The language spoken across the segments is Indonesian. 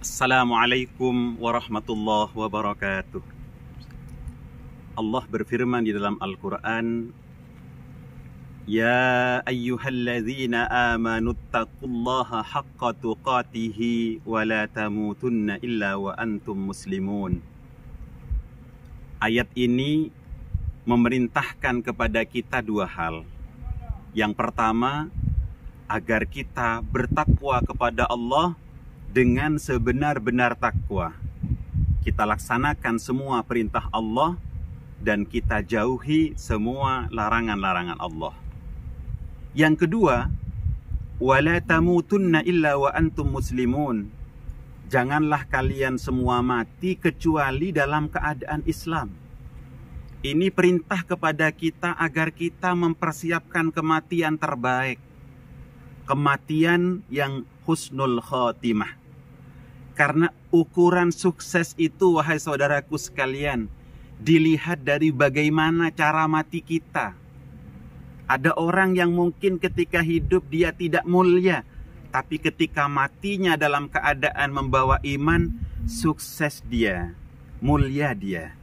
Assalamualaikum warahmatullahi wabarakatuh. Allah berfirman di dalam Al-Quran, Ya ayyuhalladzina amanu taqullaha haqqa tuqatihi wa la tamutunna illa wa antum muslimun. Ayat ini memerintahkan kepada kita dua hal. Yang pertama, agar kita bertakwa kepada Allah dengan sebenar-benar takwa. Kita laksanakan semua perintah Allah dan kita jauhi semua larangan-larangan Allah. Yang kedua, wala tamutunna illa wa antum muslimun. Janganlah kalian semua mati kecuali dalam keadaan Islam. Ini perintah kepada kita agar kita mempersiapkan kematian terbaik. Kematian yang husnul khotimah. Karena ukuran sukses itu, wahai saudaraku sekalian, dilihat dari bagaimana cara mati kita. Ada orang yang mungkin ketika hidup dia tidak mulia, tapi ketika matinya dalam keadaan membawa iman, sukses dia, mulia dia.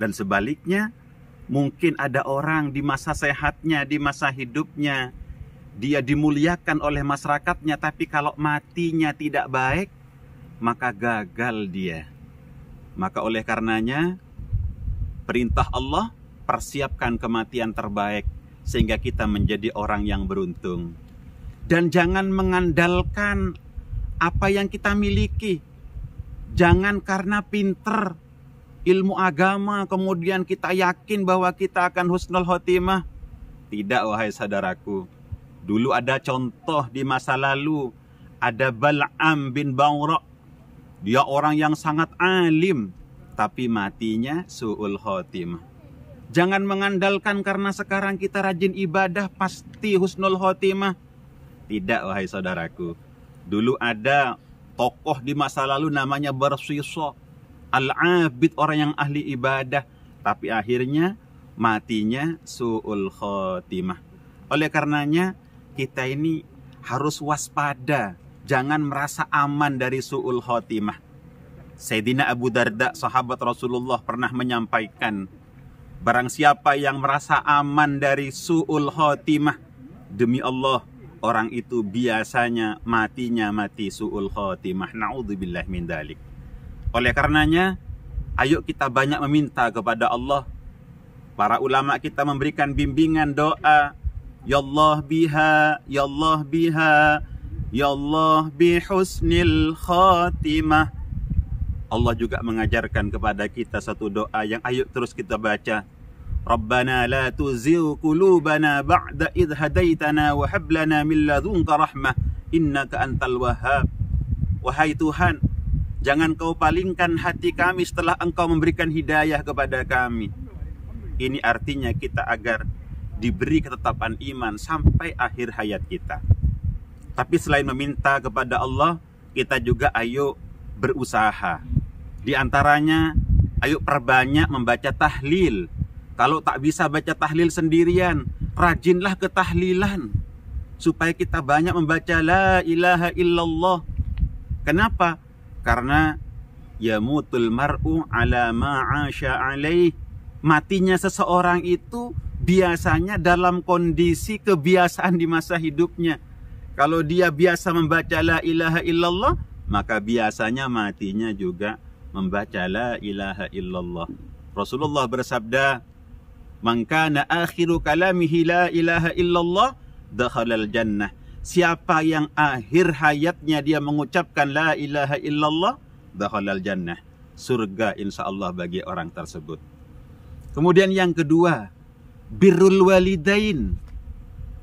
Dan sebaliknya, mungkin ada orang di masa sehatnya, di masa hidupnya, dia dimuliakan oleh masyarakatnya, tapi kalau matinya tidak baik, maka gagal dia. Maka oleh karenanya, perintah Allah, persiapkan kematian terbaik, sehingga kita menjadi orang yang beruntung. Dan jangan mengandalkan apa yang kita miliki. Jangan karena pinter ilmu agama, kemudian kita yakin bahwa kita akan husnul khotimah. Tidak, wahai saudaraku. Dulu ada contoh di masa lalu, ada Bal'am bin Ba'ura. Dia orang yang sangat alim, tapi matinya su'ul khotimah. Jangan mengandalkan karena sekarang kita rajin ibadah pasti husnul khotimah. Tidak, wahai saudaraku. Dulu ada tokoh di masa lalu namanya Barsisa, al-abid, orang yang ahli ibadah, tapi akhirnya matinya su'ul khotimah. Oleh karenanya kita ini harus waspada, jangan merasa aman dari su'ul khotimah. Sayyidina Abu Darda, sahabat Rasulullah, pernah menyampaikan, barang siapa yang merasa aman dari su'ul khotimah, demi Allah, orang itu biasanya matinya mati su'ul khotimah. Na'udzubillah min dzalik. Oleh karenanya, ayo kita banyak meminta kepada Allah. Para ulama kita memberikan bimbingan doa, Ya Allah biha, Ya Allah biha, Ya Allah bihusnil khatimah. Allah juga mengajarkan kepada kita satu doa yang ayo terus kita baca. Rabbana la tuzigh qulubana ba'da idh hadaitana wa hab lana min ladunka rahmah innaka antal wahhab. Wahai Tuhan, jangan kau palingkan hati kami setelah engkau memberikan hidayah kepada kami. Ini artinya kita agar diberi ketetapan iman sampai akhir hayat kita. Tapi selain meminta kepada Allah, kita juga ayo berusaha. Di antaranya, ayo perbanyak membaca tahlil. Kalau tak bisa baca tahlil sendirian, rajinlah ke tahlilan. Supaya kita banyak membaca la ilaha illallah. Kenapa? Karena yamutul mar'u ala ma'asha alaih. Matinya seseorang itu biasanya dalam kondisi kebiasaan di masa hidupnya. Kalau dia biasa membaca la ilaha illallah, maka biasanya matinya juga membaca la ilaha illallah. Rasulullah bersabda, "Man kana akhiru kalamihi la ilaha illallah, dakhalal jannah." Siapa yang akhir hayatnya dia mengucapkan la ilaha illallah, dakhalal jannah. Surga insyaallah bagi orang tersebut. Kemudian yang kedua, birrul walidain.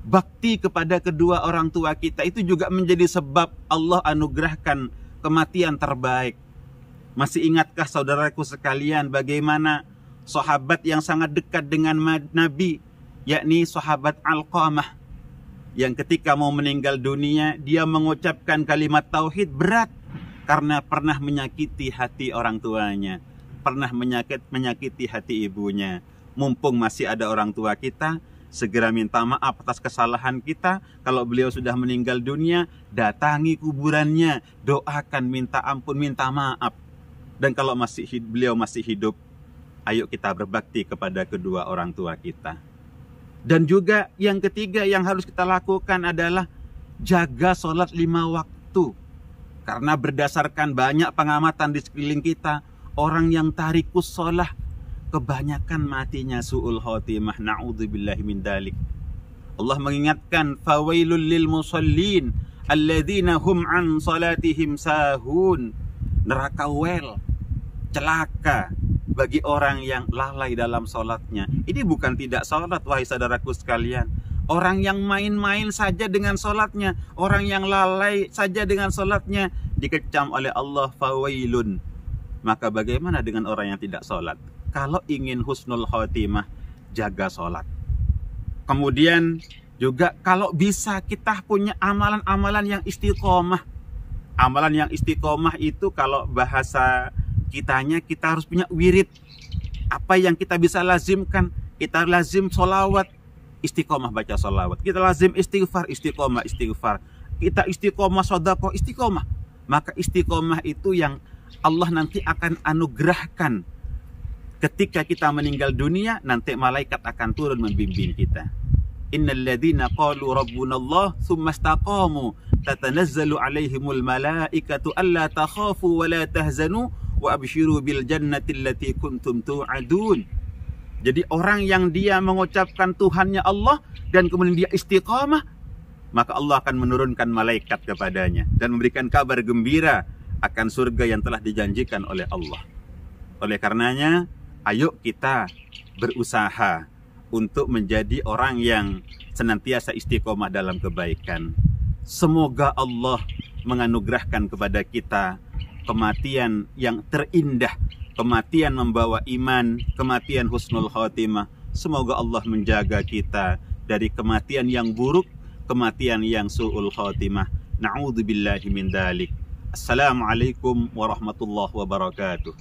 Bakti kepada kedua orang tua kita itu juga menjadi sebab Allah anugerahkan kematian terbaik. Masih ingatkah saudaraku sekalian bagaimana sahabat yang sangat dekat dengan Nabi, yakni sahabat Alqamah, yang ketika mau meninggal dunia dia mengucapkan kalimat tauhid berat karena pernah menyakiti hati orang tuanya, pernah menyakiti hati ibunya. Mumpung masih ada orang tua kita, segera minta maaf atas kesalahan kita. Kalau beliau sudah meninggal dunia, datangi kuburannya, doakan, minta ampun, minta maaf. Dan kalau beliau masih hidup, ayo kita berbakti kepada kedua orang tua kita. Dan juga yang ketiga yang harus kita lakukan adalah jaga sholat 5 waktu. Karena berdasarkan banyak pengamatan di sekeliling kita, orang yang tarikus sholah kebanyakan matinya su'ul khotimah. Na'udzubillahi min dalik. Allah mengingatkan, fawailul lil musallin alladzina hum an salatihim sahun. Neraka wel, celaka bagi orang yang lalai dalam sholatnya. Ini bukan tidak sholat, wahai saudaraku sekalian. Orang yang main-main saja dengan sholatnya, orang yang lalai saja dengan sholatnya, dikecam oleh Allah, fawailun. Maka bagaimana dengan orang yang tidak sholat? Kalau ingin husnul khotimah, jaga sholat. Kemudian juga kalau bisa kita punya amalan-amalan yang istiqomah. Amalan yang istiqomah itu kalau bahasa kitanya, kita harus punya wirid. Apa yang kita bisa lazimkan? Kita lazim sholawat, istiqomah baca sholawat. Kita lazim istighfar, istiqomah istighfar. Kita istiqomah sedekah, istiqomah. Maka istiqomah itu yang Allah nanti akan anugerahkan. Ketika kita meninggal dunia, nanti malaikat akan turun membimbing kita. Innal ladzina qalu rabbunallah tsumma istaqamu tatanazzalu alaihimul malaikatu alla takhafu wa la tahzanu wa abshiru bil jannati allati kuntum tu'adun. Jadi orang yang dia mengucapkan Tuhannya Allah dan kemudian dia istiqamah, maka Allah akan menurunkan malaikat kepadanya dan memberikan kabar gembira akan surga yang telah dijanjikan oleh Allah. Oleh karenanya, ayo kita berusaha untuk menjadi orang yang senantiasa istiqomah dalam kebaikan. Semoga Allah menganugerahkan kepada kita kematian yang terindah, kematian membawa iman, kematian husnul khotimah. Semoga Allah menjaga kita dari kematian yang buruk, kematian yang su'ul khotimah. Na'udzubillahi min dalik. Assalamualaikum warahmatullahi wabarakatuh.